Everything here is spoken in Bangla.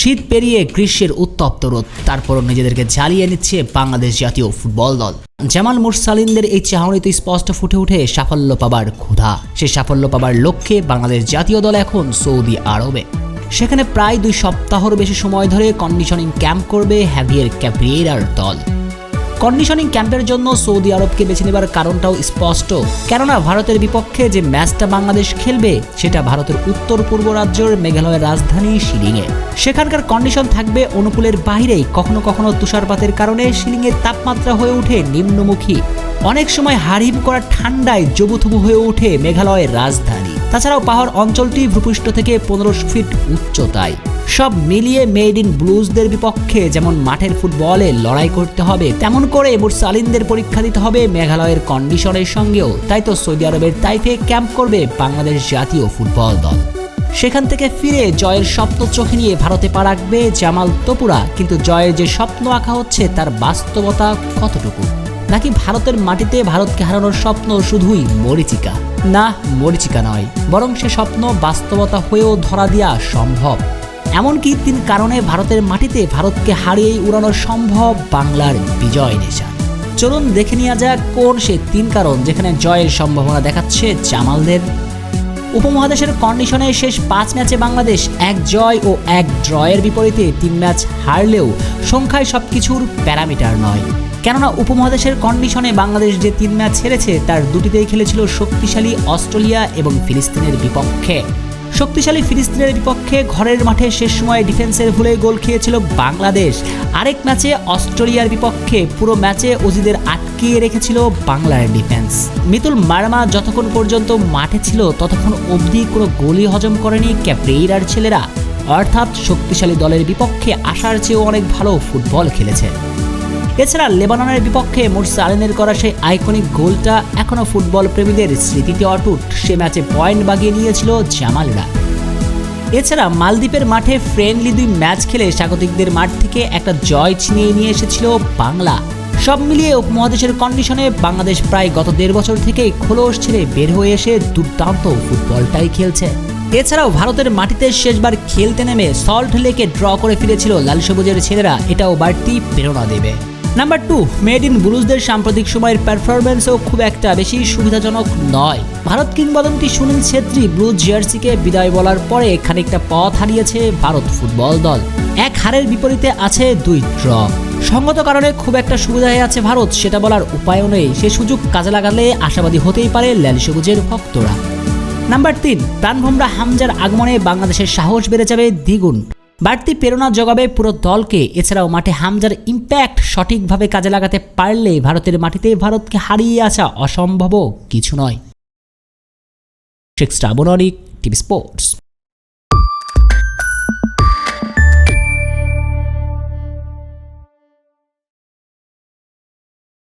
শীত পেরিয়ে গ্রীষ্মের উত্তপ্ত রোদ, তারপরও নিজেদেরকে জ্বালিয়ে নিচ্ছে বাংলাদেশ জাতীয় ফুটবল দল। জামাল মুরসালিনদের এই চাহনিতে স্পষ্ট ফুটে ওঠে সাফল্য পাবার ক্ষুধা। সে সাফল্য পাবার লক্ষ্যে বাংলাদেশ জাতীয় দল এখন সৌদি আরবে। সেখানে প্রায় 2 সপ্তাহের বেশি সময় ধরে কন্ডিশনিং ক্যাম্প করবে হ্যাভিয়ের ক্যাপ্রিয়েরার দল। কন্ডিশনিং ক্যাম্পের জন্য সৌদি আরবকে বেছে নেবার কারণটাও স্পষ্ট, কেননা ভারতের বিপক্ষে যে ম্যাচটা বাংলাদেশ খেলবে সেটা ভারতের উত্তর পূর্ব রাজ্যের মেঘালয়ের রাজধানী শিলিংয়ে। সেখানকার কন্ডিশন থাকবে অনুকূলের বাইরেই, কখনো কখনো তুষারপাতের কারণে শিলিংয়ের তাপমাত্রা হয়ে ওঠে নিম্নমুখী। অনেক সময় হাড়হিম করা ঠান্ডায় জবুথবু হয়ে ওঠে মেঘালয়ের রাজধানী। তাছাড়াও পাহাড় অঞ্চলটি ভূপৃষ্ঠ থেকে 1500 ফিট উচ্চতায়। সব মিলিয়ে মেড ইন ব্লুজদের বিপক্ষে যেমন মাঠের ফুটবলে লড়াই করতে হবে, তেমন করে মুরসালিনদের পরীক্ষা দিতে হবে মেঘালয়ের কন্ডিশনের সঙ্গেও। তাই তো সৌদি আরবের তাইফে ক্যাম্প করবে বাংলাদেশ জাতীয় ফুটবল দল। সেখান থেকে ফিরে জয়ের স্বপ্ন চোখে নিয়ে ভারতে পা রাখবে জামাল তোপুরা। কিন্তু জয়ের যে স্বপ্ন আঁকা হচ্ছে তার বাস্তবতা কতটুকু? নাকি ভারতের মাটিতে ভারতকে হারানোর স্বপ্ন শুধুই মরীচিকা? না, মরীচিকা নয়, বরং সে স্বপ্ন বাস্তবতা হয়েও ধরা দেওয়া সম্ভব। এমনকি 3 কারণে ভারতের মাটিতে ভারতকে হারিয়েই উড়ানো সম্ভব বাংলার বিজয় নিশান। চলুন দেখে নেওয়া যাক কোন সে 3 কারণ যেখানে জয়ের সম্ভাবনা দেখাচ্ছে জামালদের। উপমহাদেশের কন্ডিশনে শেষ 5 ম্যাচে বাংলাদেশ 1 জয় ও 1 ড্রয়ের বিপরীতে 3 ম্যাচ হারলেও সংখ্যায় সবকিছুর প্যারামিটার নয়। কেননা উপমহাদেশের কন্ডিশনে বাংলাদেশ যে 3 ম্যাচ হেরেছে তার 2টিতেই খেলেছিল শক্তিশালী অস্ট্রেলিয়া এবং ফিলিস্তিনের বিপক্ষে। শক্তিশালী ফিলিস্তিনের বিপক্ষে ঘরের মাঠে শেষ সময়ে ডিফেন্সের ভুলে গোল খেয়েছিল বাংলাদেশ। আরেক ম্যাচে অস্ট্রেলিয়ার বিপক্ষে পুরো ম্যাচে অজিদের আটকিয়ে রেখেছিল বাংলার ডিফেন্স। মিতুল মার্মা যতক্ষণ পর্যন্ত মাঠে ছিল ততক্ষণ অবধি কোনো গোলই হজম করেনি ক্যাপ্রিয়েরার ছেলেরা। অর্থাৎ শক্তিশালী দলের বিপক্ষে আসার চেয়েও অনেক ভালো ফুটবল খেলেছে। এছাড়া লেবাননের বিপক্ষে মুরসালিনের করা সেই আইকনিক গোলটা এখনও ফুটবল প্রেমীদের স্মৃতিতে অটুট। সে ম্যাচে পয়েন্ট বাগিয়ে নিয়েছিল জামালরা। এছাড়া মালদ্বীপের মাঠে ফ্রেন্ডলি 2 ম্যাচ খেলে স্বাগতিকদের মাঠ থেকে একটা জয় ছিনিয়ে নিয়ে এসেছিল বাংলা। সব মিলিয়ে উপমহাদেশের কন্ডিশনে বাংলাদেশ প্রায় গত 1.5 বছর থেকেই খোলস ছেড়ে বের হয়ে এসে দুর্দান্ত ফুটবলটাই খেলছে। এছাড়াও ভারতের মাটিতে শেষবার খেলতে নেমে সল্ট লেকে ড্র করে ফিরেছিল লাল সবুজের ছেলেরা, এটাও বাড়তি প্রেরণা দেবে। নাম্বার 2, মেড ইন ব্লুজদের সাম্প্রতিক সময়ের পারফরম্যান্সও খুব একটা বেশি সুবিধাজনক নয়। ভারত কিংবদন্তি সুনীল ছেত্রী ব্লুজ জার্সিকে বিদায় বলার পরে খানিকটা পথ হারিয়েছে ভারত ফুটবল দল। 1 হারের বিপরীতে আছে 2 ড্র। সঙ্গত কারণে খুব একটা সুবিধায় আছে ভারত সেটা বলার উপায়ও নেই। সে সুযোগ কাজে লাগালে আশাবাদী হতেই পারে লাল সবুজের ভক্তরা। নাম্বার 3, প্রাণভোমরা হামজার আগমনে বাংলাদেশের সাহস বেড়ে যাবে দ্বিগুণ। বাড়তি প্রেরণা জোগাবে পুরো দলকে। এছাড়াও মাঠে হামজার ইম্প্যাক্ট সঠিকভাবে কাজে লাগাতে পারলে ভারতের মাটিতে ভারতকে হারিয়ে আসা অসম্ভব কিছু নয়। শেখ শ্রাবণ অনিক, টিভি স্পোর্টস।